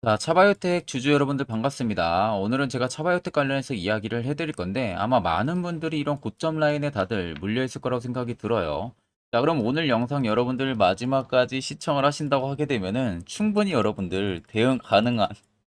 자, 차바이오텍 주주 여러분들 반갑습니다. 오늘은 제가 차바이오텍 관련해서 이야기를 해드릴 건데 아마 많은 분들이 이런 고점 라인에 다들 물려있을 거라고 생각이 들어요. 자, 그럼 오늘 영상 여러분들 마지막까지 시청을 하신다고 하게 되면은 충분히 여러분들 대응 가능한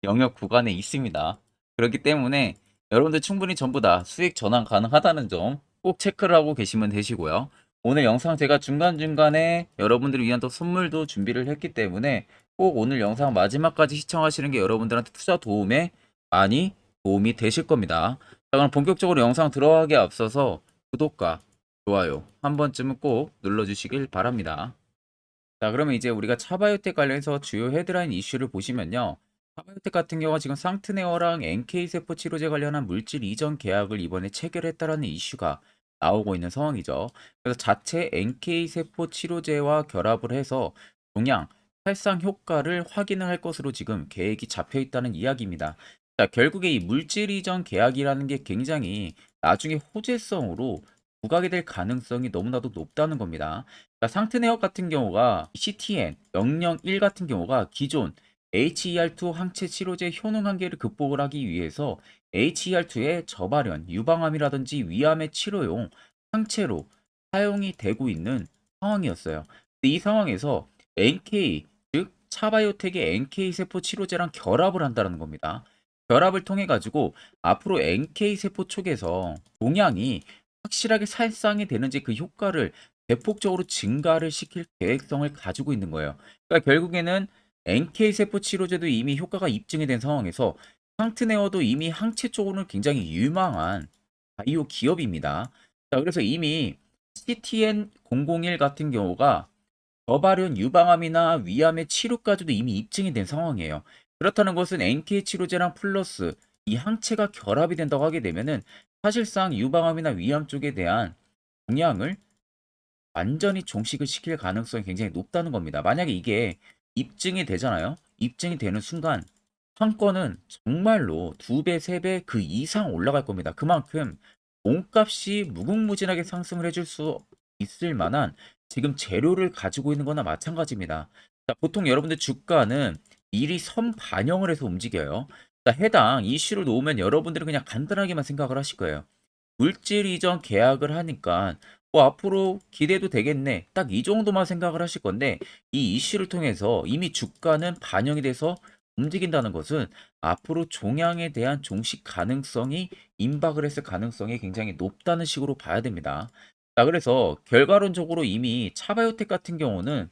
영역 구간에 있습니다. 그렇기 때문에 여러분들 충분히 전부 다 수익 전환 가능하다는 점 꼭 체크를 하고 계시면 되시고요. 오늘 영상 제가 중간중간에 여러분들을 위한 또 선물도 준비를 했기 때문에 꼭 오늘 영상 마지막까지 시청하시는 게 여러분들한테 투자 도움에 많이 도움이 되실 겁니다. 자, 그럼 본격적으로 영상 들어가기에 앞서서 구독과 좋아요 한 번쯤은 꼭 눌러주시길 바랍니다. 자, 그러면 이제 우리가 차바이오텍 관련해서 주요 헤드라인 이슈를 보시면요. 차바이오텍 같은 경우가 지금 상트네어랑 NK세포 치료제 관련한 물질 이전 계약을 이번에 체결했다라는 이슈가 나오고 있는 상황이죠. 그래서 자체 NK세포 치료제와 결합을 해서 동양 활상 효과를 확인을 할 것으로 지금 계획이 잡혀 있다는 이야기입니다. 자, 결국에 이 물질 이전 계약이라는 게 굉장히 나중에 호재성으로 부각이 될 가능성이 너무나도 높다는 겁니다. 그러니까 상트네어 같은 경우가 CTN 001 같은 경우가 기존 HER2 항체 치료제 효능 한계를 극복을 하기 위해서 HER2의 저발현, 유방암이라든지 위암의 치료용 항체로 사용이 되고 있는 상황이었어요. 근데 이 상황에서 NK, 즉 차바이오텍의 NK 세포 치료제랑 결합을 한다는 겁니다. 결합을 통해 가지고 앞으로 NK 세포 쪽에서 동향이 확실하게 살상이 되는지 그 효과를 대폭적으로 증가를 시킬 계획성을 가지고 있는 거예요. 그러니까 결국에는 NK 세포 치료제도 이미 효과가 입증이 된 상황에서 상트네어도 이미 항체 쪽으로는 굉장히 유망한 바이오 기업입니다. 자, 그래서 이미 CTN001 같은 경우가 저발현 유방암이나 위암의 치료까지도 이미 입증이 된 상황이에요. 그렇다는 것은 NK 치료제랑 플러스 이 항체가 결합이 된다고 하게 되면은 사실상 유방암이나 위암 쪽에 대한 동향을 완전히 종식을 시킬 가능성이 굉장히 높다는 겁니다. 만약에 이게 입증이 되잖아요. 입증이 되는 순간 상권은 정말로 2배, 3배 그 이상 올라갈 겁니다. 그만큼 몸값이 무궁무진하게 상승을 해줄 수 있을 만한 지금 재료를 가지고 있는 거나 마찬가지입니다. 자, 보통 여러분들 주가는 미리 선 반영을 해서 움직여요. 자, 해당 이슈를 놓으면 여러분들은 그냥 간단하게만 생각을 하실 거예요. 물질 이전 계약을 하니까 뭐 앞으로 기대도 되겠네. 딱 이 정도만 생각을 하실 건데 이 이슈를 통해서 이미 주가는 반영이 돼서 움직인다는 것은 앞으로 종양에 대한 종식 가능성이 임박을 했을 가능성이 굉장히 높다는 식으로 봐야 됩니다. 자, 그래서 결과론적으로 이미 차바이오텍 같은 경우는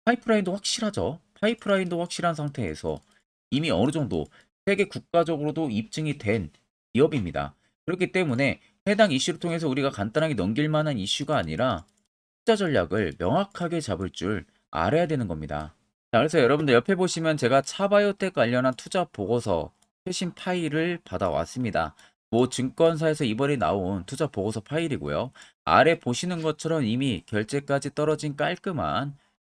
파이프라인도 확실하죠. 파이프라인도 확실한 상태에서 이미 어느 정도 세계 국가적으로도 입증이 된 기업입니다. 그렇기 때문에 해당 이슈를 통해서 우리가 간단하게 넘길 만한 이슈가 아니라 투자 전략을 명확하게 잡을 줄 알아야 되는 겁니다. 자, 그래서 여러분들 옆에 보시면 제가 차바이오텍 관련한 투자 보고서 최신 파일을 받아왔습니다. 뭐 증권사에서 이번에 나온 투자 보고서 파일이고요. 아래 보시는 것처럼 이미 결제까지 떨어진 깔끔한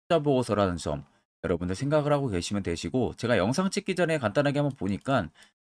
투자 보고서라는 점 여러분들 생각을 하고 계시면 되시고, 제가 영상 찍기 전에 간단하게 한번 보니까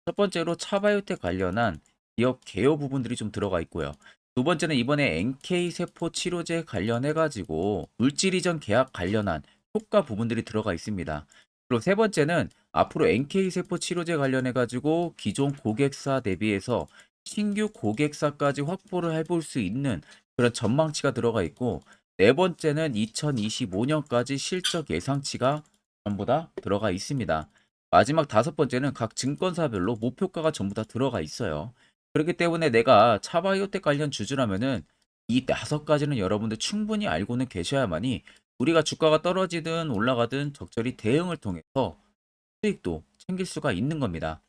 첫 번째로 차바이오텍 관련한 기업 개요 부분들이 좀 들어가 있고요. 두 번째는 이번에 NK 세포 치료제 관련해 가지고 물질 이전 계약 관련한 효과 부분들이 들어가 있습니다. 그리고 세 번째는 앞으로 NK 세포 치료제 관련해 가지고 기존 고객사 대비해서 신규 고객사까지 확보를 해볼 수 있는 그런 전망치가 들어가 있고, 네 번째는 2025년까지 실적 예상치가 전부 다 들어가 있습니다. 마지막 다섯 번째는 각 증권사별로 목표가가 전부 다 들어가 있어요. 그렇기 때문에 내가 차바이오텍 관련 주주라면은 이 다섯 가지는 여러분들 충분히 알고는 계셔야만이 우리가 주가가 떨어지든 올라가든 적절히 대응을 통해서 수익도 챙길 수가 있는 겁니다.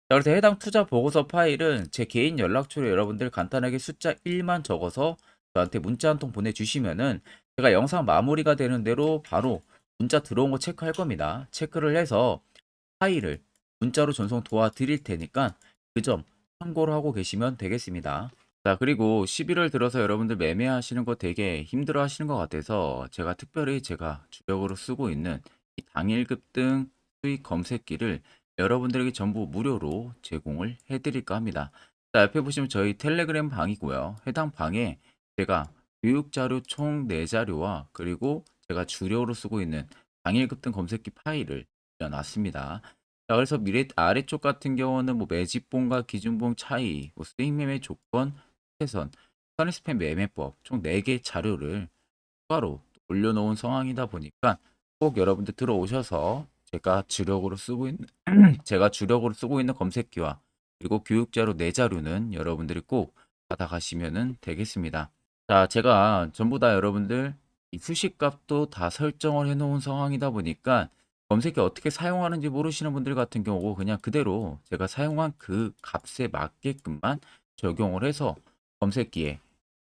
자, 그래서 해당 투자 보고서 파일은 제 개인 연락처로 여러분들 간단하게 숫자 1만 적어서 저한테 문자 한 통 보내주시면은 제가 영상 마무리가 되는 대로 바로 문자 들어온 거 체크할 겁니다. 체크를 해서 파일을 문자로 전송 도와드릴 테니까 그 점 참고로 하고 계시면 되겠습니다. 자, 그리고 11월 들어서 여러분들 매매하시는 거 되게 힘들어 하시는 것 같아서 제가 특별히 제가 주력으로 쓰고 있는 이 당일 급등 수익 검색기를 여러분들에게 전부 무료로 제공을 해드릴까 합니다. 자, 옆에 보시면 저희 텔레그램 방이고요. 해당 방에 제가 교육자료 총 4자료와 그리고 제가 주력으로 쓰고 있는 당일 급등 검색기 파일을 놨습니다. 자, 그래서 미래 아래쪽 같은 경우는 뭐 매집봉과 기준봉 차이, 뭐 수익 매매 조건, 해선, 선입스팸 매매법 총 4개 자료를 추가로 올려놓은 상황이다 보니까 꼭 여러분들 들어오셔서 제가 주력으로 쓰고 있는 검색기와 그리고 교육자료 4자료는 여러분들이 꼭 받아가시면 되겠습니다. 자, 제가 전부 다 여러분들 이 수식값도 다 설정을 해놓은 상황이다 보니까 검색기 어떻게 사용하는지 모르시는 분들 같은 경우 그냥 그대로 제가 사용한 그 값에 맞게끔만 적용을 해서 검색기에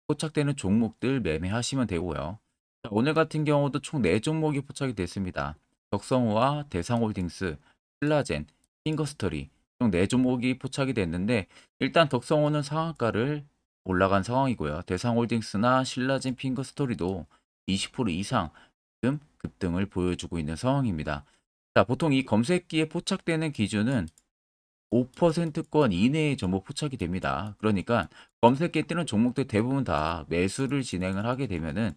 포착되는 종목들 매매하시면 되고요. 자, 오늘 같은 경우도 총 4종목이 포착이 됐습니다. 덕성우와 대상홀딩스, 신라젠, 핑거스터리 총 4종목이 포착이 됐는데 일단 덕성우는 상한가를 올라간 상황이고요. 대상홀딩스나 신라젠, 핑거스터리도 20% 이상 지금 급등을 보여주고 있는 상황입니다. 자, 보통 이 검색기에 포착되는 기준은 5%권 이내의 종목 포착이 됩니다. 그러니까 검색기에 뜨는 종목들 대부분 다 매수를 진행을 하게 되면은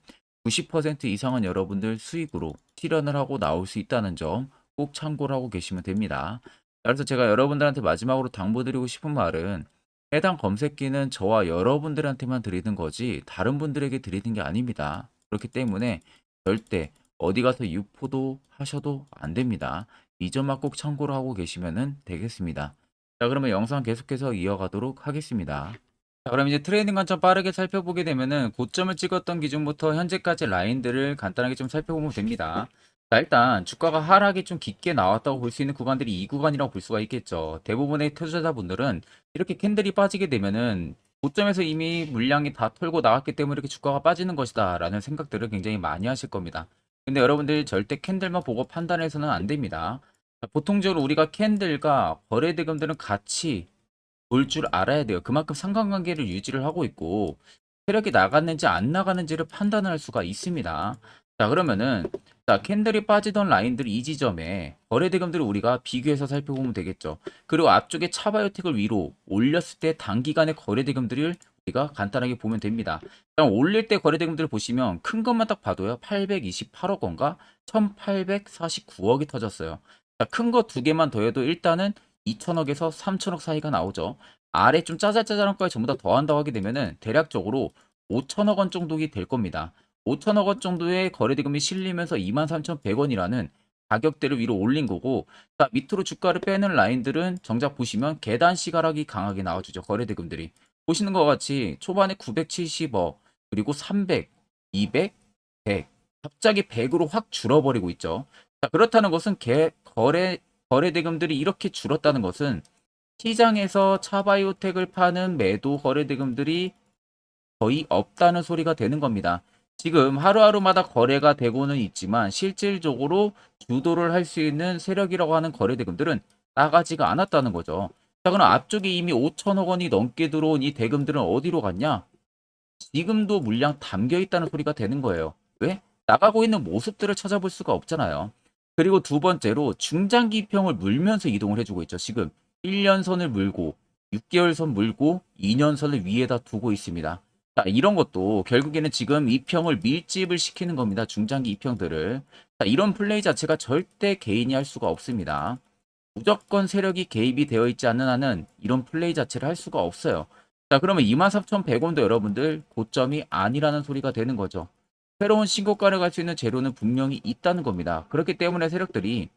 90% 이상은 여러분들 수익으로 실현을 하고 나올 수 있다는 점 꼭 참고를 하고 계시면 됩니다. 그래서 제가 여러분들한테 마지막으로 당부드리고 싶은 말은 해당 검색기는 저와 여러분들한테만 드리는 거지 다른 분들에게 드리는 게 아닙니다. 그렇기 때문에 절대 어디 가서 유포도 하셔도 안 됩니다. 이 점만 꼭 참고를 하고 계시면 되겠습니다. 자, 그러면 영상 계속해서 이어가도록 하겠습니다. 자, 그럼 이제 트레이딩 관점 빠르게 살펴보게 되면은 고점을 찍었던 기준부터 현재까지 라인들을 간단하게 좀 살펴보면 됩니다. 자, 일단 주가가 하락이 좀 깊게 나왔다고 볼 수 있는 구간들이 이 구간이라고 볼 수가 있겠죠. 대부분의 투자자분들은 이렇게 캔들이 빠지게 되면은 고점에서 이미 물량이 다 털고 나왔기 때문에 이렇게 주가가 빠지는 것이다 라는 생각들을 굉장히 많이 하실 겁니다. 근데 여러분들 절대 캔들만 보고 판단해서는 안 됩니다. 자, 보통적으로 우리가 캔들과 거래 대금들은 같이 볼 줄 알아야 돼요. 그만큼 상관관계를 유지를 하고 있고 세력이 나갔는지 안 나가는지를 판단할 수가 있습니다. 자, 그러면은 자, 캔들이 빠지던 라인들 이 지점에 거래 대금들을 우리가 비교해서 살펴보면 되겠죠. 그리고 앞쪽에 차바이오텍을 위로 올렸을 때 단기간의 거래 대금들을 우리가 간단하게 보면 됩니다. 자, 올릴 때 거래 대금들을 보시면 큰 것만 딱 봐도요. 828억 원과 1849억이 터졌어요. 자, 큰 거 두 개만 더해도 일단은 2천억에서 3천억 사이가 나오죠. 아래 좀 짜잘짜잘한 거에 전부 다 더한다고 하게 되면은 대략적으로 5천억 원 정도가 될 겁니다. 5천억 원 정도의 거래대금이 실리면서 23,100원이라는 가격대를 위로 올린 거고, 자, 밑으로 주가를 빼는 라인들은 정작 보시면 계단 시가락이 강하게 나와주죠. 거래대금들이. 보시는 것 같이 초반에 970억, 그리고 300, 200, 100, 갑자기 100으로 확 줄어버리고 있죠. 자, 그렇다는 것은 거래 대금들이 이렇게 줄었다는 것은 시장에서 차바이오텍을 파는 매도 거래 대금들이 거의 없다는 소리가 되는 겁니다. 지금 하루하루마다 거래가 되고는 있지만 실질적으로 주도를 할 수 있는 세력이라고 하는 거래 대금들은 나가지가 않았다는 거죠. 자, 그럼 앞쪽에 이미 5천억 원이 넘게 들어온 이 대금들은 어디로 갔냐? 지금도 물량 담겨 있다는 소리가 되는 거예요. 왜? 나가고 있는 모습들을 찾아볼 수가 없잖아요. 그리고 두 번째로 중장기평을 물면서 이동을 해주고 있죠. 지금 1년 선을 물고 6개월 선 물고 2년 선을 위에다 두고 있습니다. 자, 이런 것도 결국에는 지금 이평을 밀집을 시키는 겁니다. 중장기 이평들을. 자, 이런 플레이 자체가 절대 개인이 할 수가 없습니다. 무조건 세력이 개입이 되어 있지 않는 한은 이런 플레이 자체를 할 수가 없어요. 자, 그러면 23,100원도 여러분들 고점이 아니라는 소리가 되는 거죠. 새로운 신고가를 갈 수 있는 재료는 분명히 있다는 겁니다. 그렇기 때문에 세력들이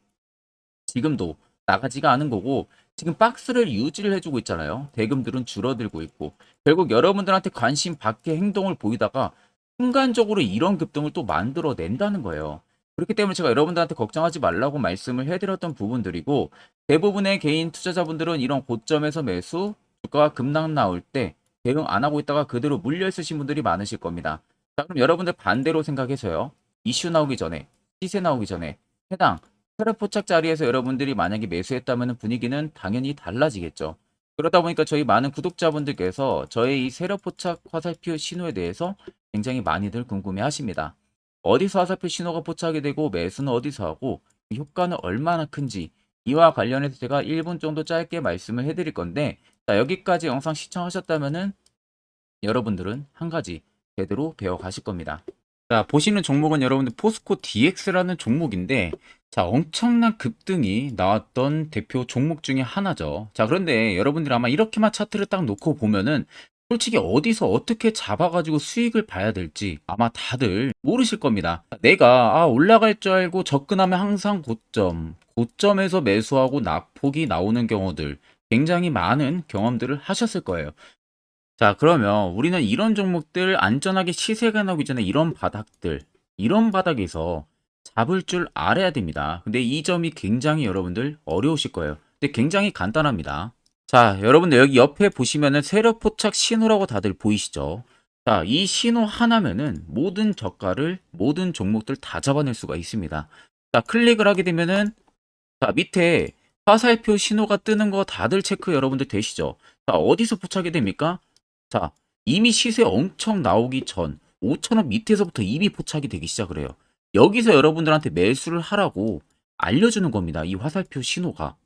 지금도 나가지가 않은 거고 지금 박스를 유지를 해주고 있잖아요. 대금들은 줄어들고 있고 결국 여러분들한테 관심 밖의 행동을 보이다가 순간적으로 이런 급등을 또 만들어낸다는 거예요. 그렇기 때문에 제가 여러분들한테 걱정하지 말라고 말씀을 해드렸던 부분들이고 대부분의 개인 투자자분들은 이런 고점에서 매수, 주가가 급락 나올 때 대응 안 하고 있다가 그대로 물려 있으신 분들이 많으실 겁니다. 자, 그럼 여러분들 반대로 생각해서요. 이슈 나오기 전에, 시세 나오기 전에 해당 세력 포착 자리에서 여러분들이 만약에 매수했다면 분위기는 당연히 달라지겠죠. 그러다 보니까 저희 많은 구독자분들께서 저의 이 세력 포착 화살표 신호에 대해서 굉장히 많이들 궁금해 하십니다. 어디서 화살표 신호가 포착이 되고 매수는 어디서 하고 그 효과는 얼마나 큰지 이와 관련해서 제가 1분 정도 짧게 말씀을 해드릴 건데 자, 여기까지 영상 시청하셨다면은 여러분들은 한 가지 제대로 배워 가실 겁니다. 자, 보시는 종목은 여러분들 포스코 DX라는 종목인데 자, 엄청난 급등이 나왔던 대표 종목 중에 하나죠. 자, 그런데 여러분들이 아마 이렇게만 차트를 딱 놓고 보면은 솔직히 어디서 어떻게 잡아가지고 수익을 봐야 될지 아마 다들 모르실 겁니다. 내가 올라갈 줄 알고 접근하면 항상 고점에서 매수하고 낙폭이 나오는 경우들 굉장히 많은 경험들을 하셨을 거예요. 자, 그러면 우리는 이런 종목들 안전하게 시세가 나오기 전에 이런 바닥에서 잡을 줄 알아야 됩니다. 근데 이 점이 굉장히 여러분들 어려우실 거예요. 근데 굉장히 간단합니다. 자, 여러분들 여기 옆에 보시면은 세력 포착 신호라고 다들 보이시죠? 자, 이 신호 하나면은 모든 저가를, 모든 종목들 다 잡아낼 수가 있습니다. 자, 클릭을 하게 되면은 자, 밑에 화살표 신호가 뜨는 거 다들 체크 여러분들 되시죠? 자, 어디서 포착이 됩니까? 자, 이미 시세 엄청 나오기 전 5,000원 밑에서부터 이미 포착이 되기 시작을 해요. 여기서 여러분들한테 매수를 하라고 알려주는 겁니다. 이 화살표 신호가.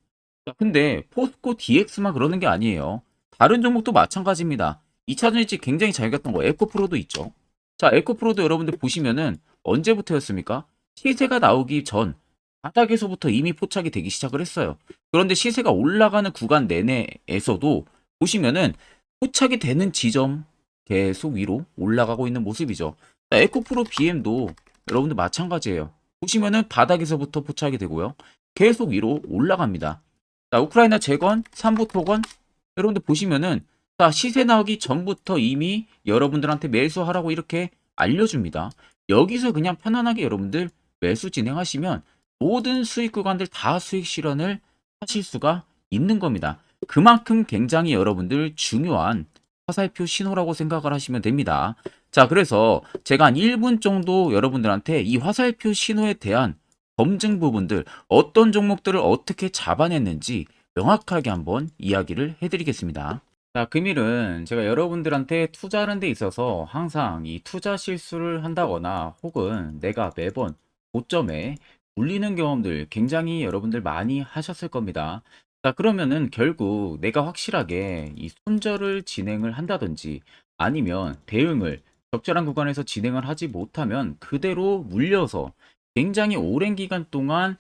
자, 근데 포스코 DX만 그러는 게 아니에요. 다른 종목도 마찬가지입니다. 2차 전지 굉장히 잘 갔던 거 에코프로도 있죠. 자, 에코프로도 여러분들 보시면은 언제부터였습니까? 시세가 나오기 전 바닥에서부터 이미 포착이 되기 시작을 했어요. 그런데 시세가 올라가는 구간 내내에서도 보시면은 포착이 되는 지점 계속 위로 올라가고 있는 모습이죠. 자, 에코프로 BM도 여러분들 마찬가지예요. 보시면은 바닥에서부터 포착이 되고요. 계속 위로 올라갑니다. 자, 우크라이나 재건, 삼부 토건 여러분들 보시면은 자, 시세 나오기 전부터 이미 여러분들한테 매수하라고 이렇게 알려줍니다. 여기서 그냥 편안하게 여러분들 매수 진행하시면 모든 수익 구간들 다 수익 실현을 하실 수가 있는 겁니다. 그만큼 굉장히 여러분들 중요한 화살표 신호라고 생각을 하시면 됩니다. 자, 그래서 제가 한 1분 정도 여러분들한테 이 화살표 신호에 대한 검증 부분들, 어떤 종목들을 어떻게 잡아냈는지 명확하게 한번 이야기를 해드리겠습니다. 자, 금일은 제가 여러분들한테 투자하는 데 있어서 항상 이 투자 실수를 한다거나 혹은 내가 매번 고점에 물리는 경험들 굉장히 여러분들 많이 하셨을 겁니다. 자, 그러면은 결국 내가 확실하게 이 손절을 진행을 한다든지 아니면 대응을 적절한 구간에서 진행을 하지 못하면 그대로 물려서 굉장히 오랜 기간 동안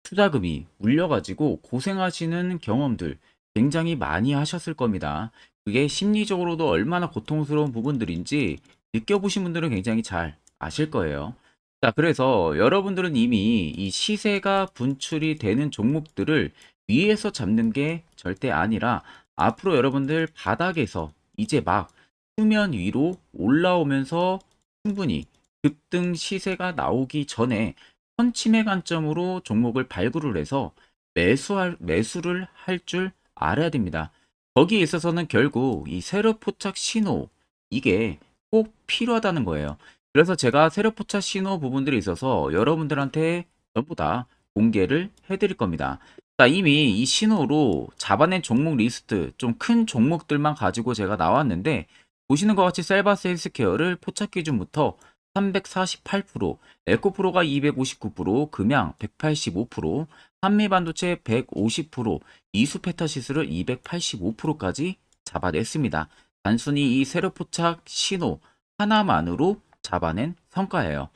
투자금이 물려가지고 고생하시는 경험들 굉장히 많이 하셨을 겁니다. 그게 심리적으로도 얼마나 고통스러운 부분들인지 느껴보신 분들은 굉장히 잘 아실 거예요. 자, 그래서 여러분들은 이미 이 시세가 분출이 되는 종목들을 위에서 잡는 게 절대 아니라 앞으로 여러분들 바닥에서 이제 막 수면 위로 올라오면서 충분히 급등 시세가 나오기 전에 선침해 관점으로 종목을 발굴을 해서 매수를 할 줄 알아야 됩니다. 거기에 있어서는 결국 이 세력 포착 신호 이게 꼭 필요하다는 거예요. 그래서 제가 세력 포착 신호 부분들이 있어서 여러분들한테 전부 다 공개를 해드릴 겁니다. 자, 이미 이 신호로 잡아낸 종목 리스트 좀 큰 종목들만 가지고 제가 나왔는데 보시는 것 같이 셀바스 헬스케어를 포착 기준부터 348%, 에코프로가 259%, 금양 185%, 한미반도체 150%, 이수페타시스를 285%까지 잡아냈습니다. 단순히 이 세력포착 신호 하나만으로 잡아낸 성과예요.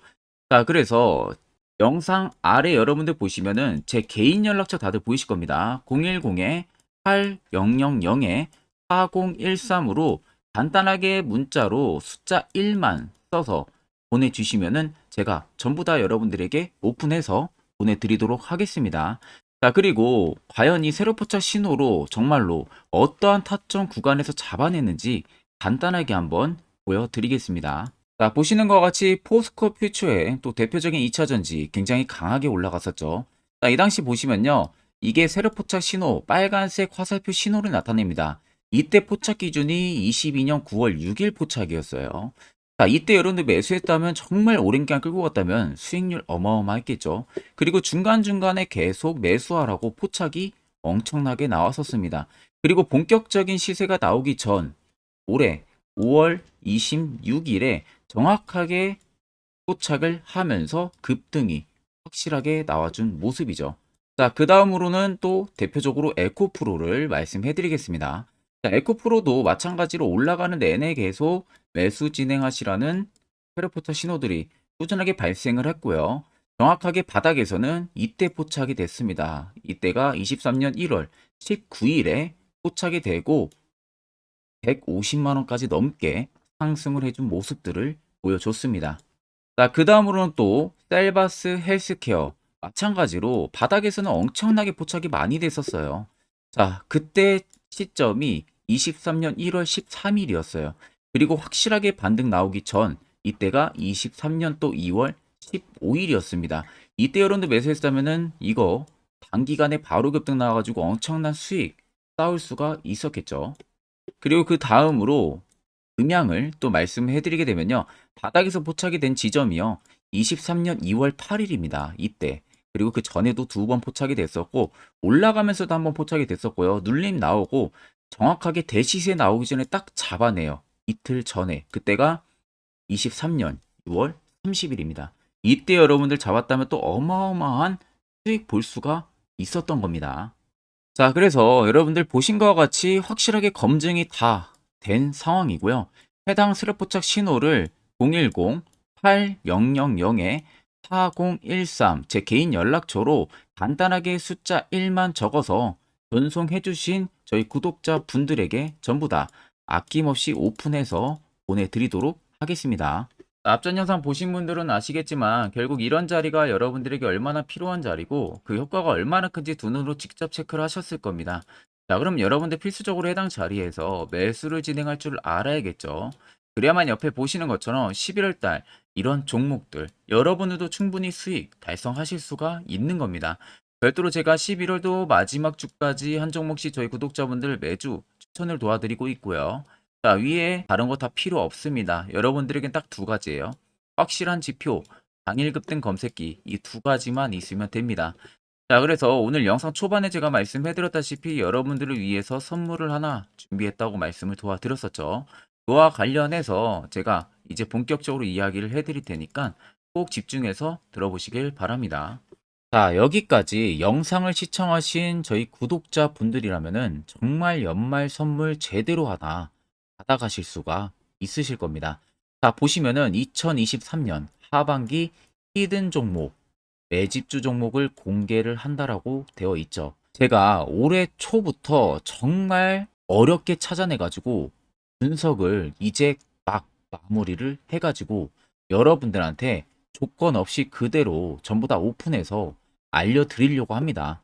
자, 그래서 영상 아래 여러분들 보시면은 제 개인 연락처 다들 보이실 겁니다. 010-8013-4013으로 간단하게 문자로 숫자 1만 써서 보내주시면은 제가 전부 다 여러분들에게 오픈해서 보내드리도록 하겠습니다. 자, 그리고 과연 이 세로포착 신호로 정말로 어떠한 타점 구간에서 잡아냈는지 간단하게 한번 보여드리겠습니다. 자, 보시는 것 같이 포스코 퓨처의 또 대표적인 2차 전지 굉장히 강하게 올라갔었죠. 자, 이 당시 보시면요. 이게 세로포착 신호, 빨간색 화살표 신호를 나타냅니다. 이때 포착 기준이 22년 9월 6일 포착이었어요. 자, 이때 여러분들 매수했다면 정말 오랜 기간 끌고 갔다면 수익률 어마어마했겠죠. 그리고 중간중간에 계속 매수하라고 포착이 엄청나게 나왔었습니다. 그리고 본격적인 시세가 나오기 전 올해 5월 26일에 정확하게 포착을 하면서 급등이 확실하게 나와준 모습이죠. 자, 그 다음으로는 또 대표적으로 에코프로를 말씀해 드리겠습니다. 자, 에코프로도 마찬가지로 올라가는 내내 계속 매수 진행하시라는 페르포터 신호들이 꾸준하게 발생을 했고요. 정확하게 바닥에서는 이때 포착이 됐습니다. 이때가 23년 1월 19일에 포착이 되고 150만 원까지 넘게 상승을 해준 모습들을 보여줬습니다. 자, 그 다음으로는 또 셀바스 헬스케어 마찬가지로 바닥에서는 엄청나게 포착이 많이 됐었어요. 자, 그때 시점이 23년 1월 13일이었어요. 그리고 확실하게 반등 나오기 전 이때가 23년 또 2월 15일이었습니다. 이때 여러분들 매수했다면은 이거 단기간에 바로 급등 나와가지고 엄청난 수익 쌓을 수가 있었겠죠. 그리고 그 다음으로 음향을 또 말씀해 드리게 되면요. 바닥에서 포착이 된 지점이요. 23년 2월 8일입니다. 이때. 그리고 그 전에도 두 번 포착이 됐었고 올라가면서도 한번 포착이 됐었고요. 눌림 나오고 정확하게 대시세 나오기 전에 딱 잡아내요. 이틀 전에. 그때가 23년 6월 30일입니다. 이때 여러분들 잡았다면 또 어마어마한 수익 볼 수가 있었던 겁니다. 자, 그래서 여러분들 보신 것과 같이 확실하게 검증이 다 된 상황이고요. 해당 스랩 포착 신호를 010-8000-4013 제 개인 연락처로 간단하게 숫자 1만 적어서 전송해 주신 저희 구독자 분들에게 전부 다 아낌없이 오픈해서 보내드리도록 하겠습니다. 앞전 영상 보신 분들은 아시겠지만 결국 이런 자리가 여러분들에게 얼마나 필요한 자리고 그 효과가 얼마나 큰지 두 눈으로 직접 체크를 하셨을 겁니다. 자, 그럼 여러분들 필수적으로 해당 자리에서 매수를 진행할 줄 알아야겠죠. 그래야만 옆에 보시는 것처럼 11월 달 이런 종목들 여러분들도 충분히 수익 달성하실 수가 있는 겁니다. 별도로 제가 11월도 마지막 주까지 한 종목씩 저희 구독자분들 매주 추천을 도와드리고 있고요. 자, 위에 다른 거 다 필요 없습니다. 여러분들에겐 딱 두 가지예요. 확실한 지표, 당일 급등 검색기 이 두 가지만 있으면 됩니다. 자, 그래서 오늘 영상 초반에 제가 말씀해드렸다시피 여러분들을 위해서 선물을 하나 준비했다고 말씀을 도와드렸었죠. 그와 관련해서 제가 이제 본격적으로 이야기를 해드릴 테니까 꼭 집중해서 들어보시길 바랍니다. 자, 여기까지 영상을 시청하신 저희 구독자분들이라면은 정말 연말 선물 제대로 하나 받아가실 수가 있으실 겁니다. 자, 보시면은 2023년 하반기 히든 종목, 매집주 종목을 공개를 한다라고 되어 있죠. 제가 올해 초부터 정말 어렵게 찾아내가지고 분석을 이제 막 마무리를 해가지고 여러분들한테 조건 없이 그대로 전부 다 오픈해서 알려드리려고 합니다.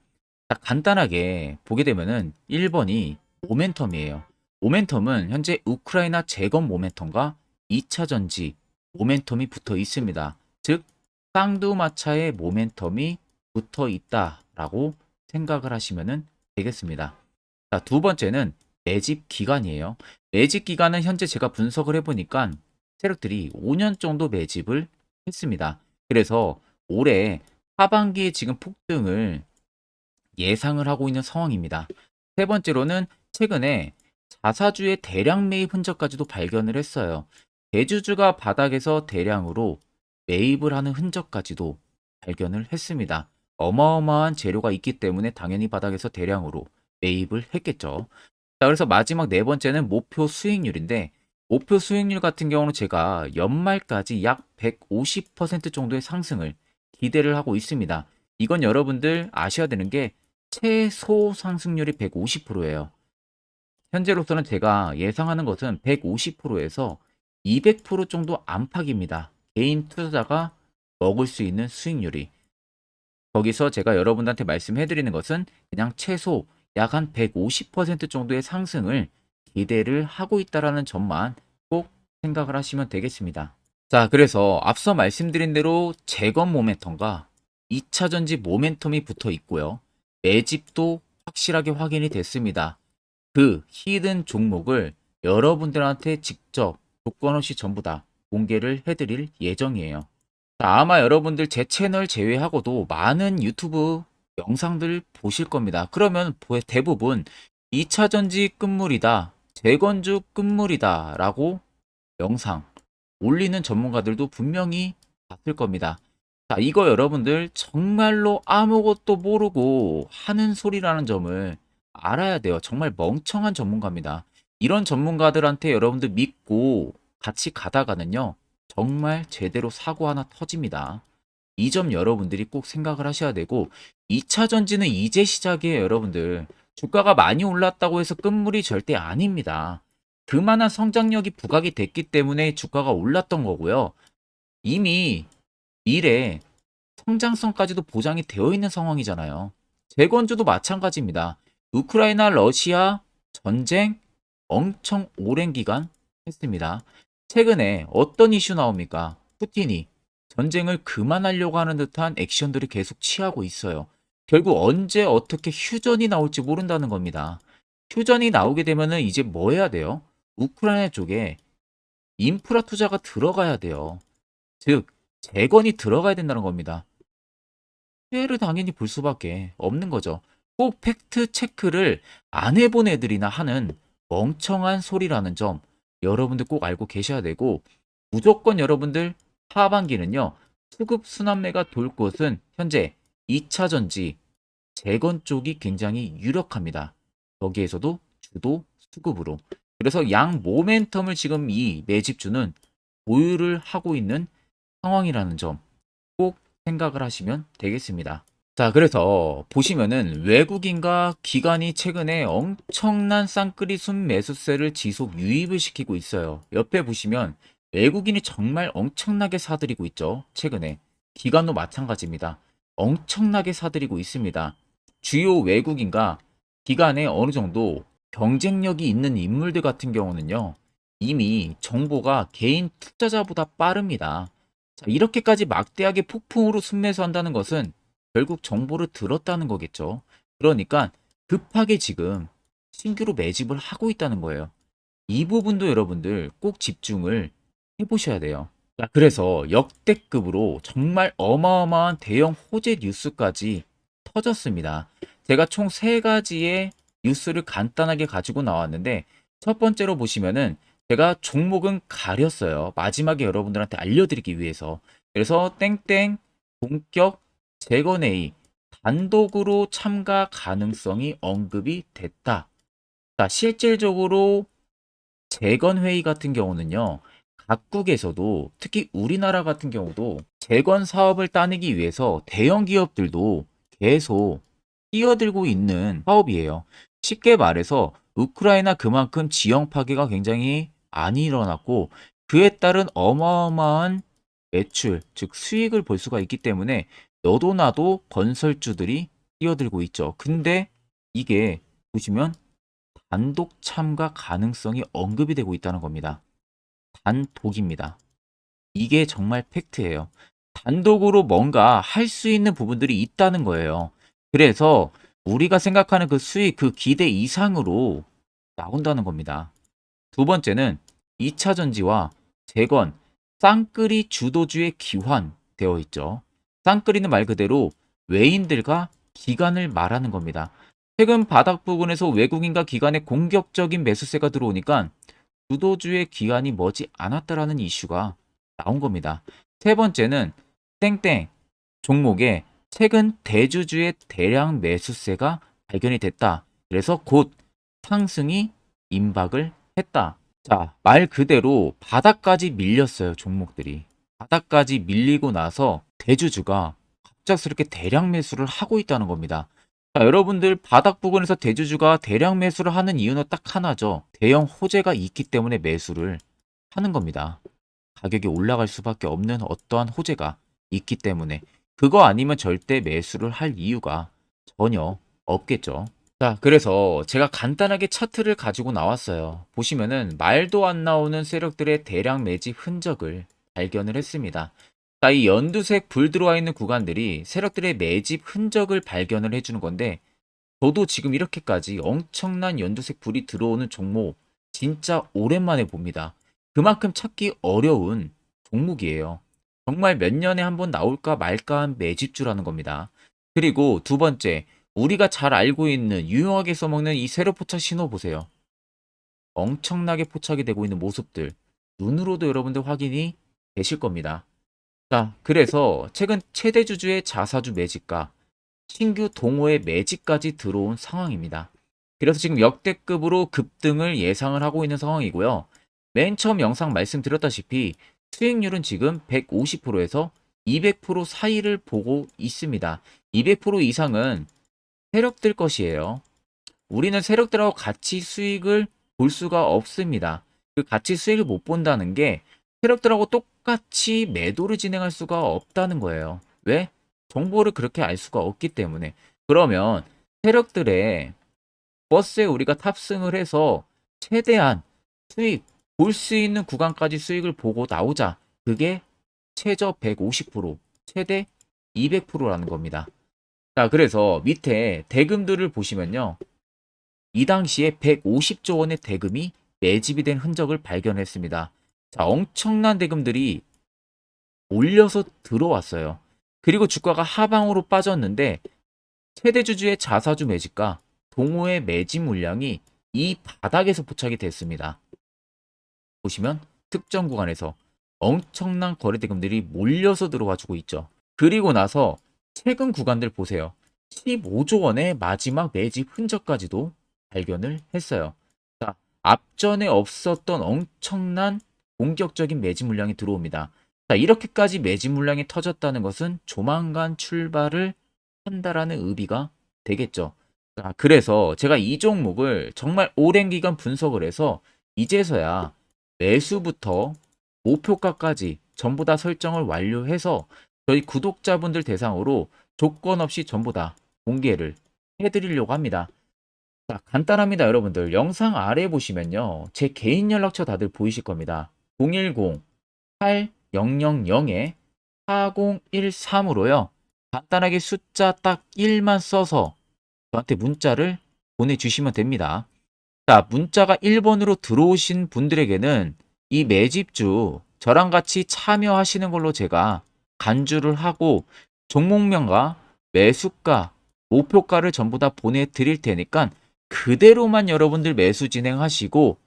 자, 간단하게 보게 되면은 1번이 모멘텀이에요. 모멘텀은 현재 우크라이나 재건 모멘텀과 2차 전지 모멘텀이 붙어 있습니다. 즉 쌍두마차의 모멘텀이 붙어 있다라고 생각을 하시면 되겠습니다. 자, 두 번째는 매집 기간이에요. 매집 기간은 현재 제가 분석을 해보니까 세력들이 5년 정도 매집을 했습니다. 그래서 올해 하반기에 지금 폭등을 예상을 하고 있는 상황입니다. 세 번째로는 최근에 자사주의 대량 매입 흔적까지도 발견을 했어요. 대주주가 바닥에서 대량으로 매입을 하는 흔적까지도 발견을 했습니다. 어마어마한 재료가 있기 때문에 당연히 바닥에서 대량으로 매입을 했겠죠. 자, 그래서 마지막 네 번째는 목표 수익률인데 목표 수익률 같은 경우는 제가 연말까지 약 150% 정도의 상승을 기대를 하고 있습니다. 이건 여러분들 아셔야 되는 게 최소 상승률이 150%예요. 현재로서는 제가 예상하는 것은 150%에서 200% 정도 안팎입니다. 개인 투자자가 먹을 수 있는 수익률이. 거기서 제가 여러분들한테 말씀해 드리는 것은 그냥 최소 약 한 150% 정도의 상승을 기대를 하고 있다라는 점만 꼭 생각을 하시면 되겠습니다. 자, 그래서 앞서 말씀드린 대로 재건 모멘텀과 2차 전지 모멘텀이 붙어 있고요. 매집도 확실하게 확인이 됐습니다. 그 히든 종목을 여러분들한테 직접 조건 없이 전부 다 공개를 해드릴 예정이에요. 자, 아마 여러분들 제 채널 제외하고도 많은 유튜브 영상들 보실 겁니다. 그러면 대부분 2차 전지 끝물이다, 재건주 끝물이다 라고 영상 올리는 전문가들도 분명히 봤을 겁니다. 자, 이거 여러분들 정말로 아무것도 모르고 하는 소리라는 점을 알아야 돼요. 정말 멍청한 전문가입니다. 이런 전문가들한테 여러분들 믿고 같이 가다가는요, 정말 제대로 사고 하나 터집니다. 이 점 여러분들이 꼭 생각을 하셔야 되고 2차 전지는 이제 시작이에요, 여러분들. 주가가 많이 올랐다고 해서 끝물이 절대 아닙니다. 그만한 성장력이 부각이 됐기 때문에 주가가 올랐던 거고요. 이미 미래 성장성까지도 보장이 되어 있는 상황이잖아요. 재건주도 마찬가지입니다. 우크라이나 러시아 전쟁 엄청 오랜 기간 했습니다. 최근에 어떤 이슈 나옵니까? 푸틴이 전쟁을 그만하려고 하는 듯한 액션들을 계속 취하고 있어요. 결국 언제 어떻게 휴전이 나올지 모른다는 겁니다. 휴전이 나오게 되면은 이제 뭐 해야 돼요? 우크라이나 쪽에 인프라 투자가 들어가야 돼요. 즉, 재건이 들어가야 된다는 겁니다. 피해를 당연히 볼 수밖에 없는 거죠. 꼭 팩트 체크를 안 해본 애들이나 하는 멍청한 소리라는 점 여러분들 꼭 알고 계셔야 되고 무조건 여러분들 하반기는요. 수급 순환매가 돌 곳은 현재 2차 전지 재건 쪽이 굉장히 유력합니다. 거기에서도 주도 수급으로. 그래서 양 모멘텀을 지금 이 매집주는 보유를 하고 있는 상황이라는 점 꼭 생각을 하시면 되겠습니다. 자, 그래서 보시면은 외국인과 기관이 최근에 엄청난 쌍끌이 순매수세를 지속 유입을 시키고 있어요. 옆에 보시면 외국인이 정말 엄청나게 사들이고 있죠. 최근에. 기관도 마찬가지입니다. 엄청나게 사들이고 있습니다. 주요 외국인과 기관에 어느 정도 경쟁력이 있는 인물들 같은 경우는요. 이미 정보가 개인 투자자보다 빠릅니다. 자, 이렇게까지 막대하게 폭풍으로 순매수한다는 것은 결국 정보를 들었다는 거겠죠. 그러니까 급하게 지금 신규로 매집을 하고 있다는 거예요. 이 부분도 여러분들 꼭 집중을 해보셔야 돼요. 자, 그래서 역대급으로 정말 어마어마한 대형 호재 뉴스까지 터졌습니다. 제가 총 3가지의 뉴스를 간단하게 가지고 나왔는데 첫 번째로 보시면은 제가 종목은 가렸어요. 마지막에 여러분들한테 알려드리기 위해서. 그래서 땡땡 본격 재건회의 단독으로 참가 가능성이 언급이 됐다. 자, 실질적으로 재건회의 같은 경우는요. 각국에서도 특히 우리나라 같은 경우도 재건 사업을 따내기 위해서 대형 기업들도 계속 뛰어들고 있는 사업이에요. 쉽게 말해서 우크라이나 그만큼 지형 파괴가 굉장히 많이 일어났고 그에 따른 어마어마한 매출, 즉 수익을 볼 수가 있기 때문에 너도 나도 건설주들이 뛰어들고 있죠. 근데 이게 보시면 단독 참가 가능성이 언급이 되고 있다는 겁니다. 단독입니다. 이게 정말 팩트예요. 단독으로 뭔가 할 수 있는 부분들이 있다는 거예요. 그래서 우리가 생각하는 그 수익, 그 기대 이상으로 나온다는 겁니다. 두 번째는 2차 전지와 재건, 쌍끌이 주도주의 기환되어 있죠. 쌍끌이는 말 그대로 외인들과 기관을 말하는 겁니다. 최근 바닥 부근에서 외국인과 기관의 공격적인 매수세가 들어오니까 주도주의 기관이 머지 않았다라는 이슈가 나온 겁니다. 세 번째는 땡땡 종목에 최근 대주주의 대량 매수세가 발견이 됐다. 그래서 곧 상승이 임박을 했다. 자, 말 그대로 바닥까지 밀렸어요, 종목들이. 바닥까지 밀리고 나서 대주주가 갑작스럽게 대량 매수를 하고 있다는 겁니다. 자, 여러분들 바닥 부근에서 대주주가 대량 매수를 하는 이유는 딱 하나죠. 대형 호재가 있기 때문에 매수를 하는 겁니다. 가격이 올라갈 수밖에 없는 어떠한 호재가 있기 때문에 그거 아니면 절대 매수를 할 이유가 전혀 없겠죠. 자, 그래서 제가 간단하게 차트를 가지고 나왔어요. 보시면은 말도 안 나오는 세력들의 대량 매집 흔적을 발견을 했습니다. 자, 이 연두색 불 들어와 있는 구간들이 세력들의 매집 흔적을 발견을 해주는 건데 저도 지금 이렇게까지 엄청난 연두색 불이 들어오는 종목 진짜 오랜만에 봅니다. 그만큼 찾기 어려운 종목이에요. 정말 몇 년에 한 번 나올까 말까 한 매집주라는 겁니다. 그리고 두 번째, 우리가 잘 알고 있는 유용하게 써먹는 이 세로 포착 신호 보세요. 엄청나게 포착이 되고 있는 모습들 눈으로도 여러분들 확인이 되실 겁니다. 자, 그래서 최근 최대 주주의 자사주 매집과 신규 동호회 매집까지 들어온 상황입니다. 그래서 지금 역대급으로 급등을 예상을 하고 있는 상황이고요. 맨 처음 영상 말씀드렸다시피 수익률은 지금 150%에서 200% 사이를 보고 있습니다. 200% 이상은 세력들 것이에요. 우리는 세력들하고 같이 수익을 볼 수가 없습니다. 그 같이 수익을 못 본다는 게 세력들하고 똑같이 매도를 진행할 수가 없다는 거예요. 왜? 정보를 그렇게 알 수가 없기 때문에. 그러면 세력들의 버스에 우리가 탑승을 해서 최대한 수익, 볼 수 있는 구간까지 수익을 보고 나오자. 그게 최저 150%, 최대 200%라는 겁니다. 자, 그래서 밑에 대금들을 보시면요. 이 당시에 150조 원의 대금이 매집이 된 흔적을 발견했습니다. 자, 엄청난 대금들이 몰려서 들어왔어요. 그리고 주가가 하방으로 빠졌는데 최대 주주의 자사주 매집과 동호회 매집 물량이 이 바닥에서 포착이 됐습니다. 보시면 특정 구간에서 엄청난 거래 대금들이 몰려서 들어와 주고 있죠. 그리고 나서 최근 구간들 보세요. 15조 원의 마지막 매집 흔적까지도 발견을 했어요. 자, 앞전에 없었던 엄청난 공격적인 매집 물량이 들어옵니다. 자, 이렇게까지 매집 물량이 터졌다는 것은 조만간 출발을 한다라는 의미가 되겠죠. 자, 그래서 제가 이 종목을 정말 오랜 기간 분석을 해서 이제서야 매수부터 목표가까지 전부 다 설정을 완료해서 저희 구독자분들 대상으로 조건 없이 전부 다 공개를 해드리려고 합니다. 자, 간단합니다, 여러분들. 영상 아래 보시면요. 제 개인 연락처 다들 보이실 겁니다. 010-8013-4013으로요. 간단하게 숫자 딱 1만 써서 저한테 문자를 보내주시면 됩니다. 자, 문자가 1번으로 들어오신 분들에게는 이 매집주 저랑 같이 참여하시는 걸로 제가 간주를 하고 종목명과 매수가, 목표가를 전부 다 보내드릴 테니까 그대로만 여러분들 매수 진행하시고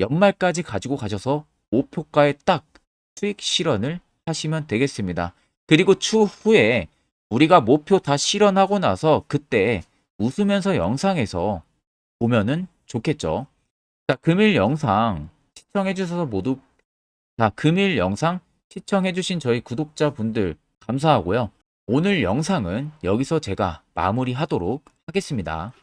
연말까지 가지고 가셔서 목표가에 딱 수익 실현을 하시면 되겠습니다. 그리고 추후에 우리가 목표 다 실현하고 나서 그때 웃으면서 영상에서 보면은 좋겠죠. 자, 금일 영상 시청해 주셔서 모두 금일 영상 시청해 주신 저희 구독자분들 감사하고요. 오늘 영상은 여기서 제가 마무리하도록 하겠습니다.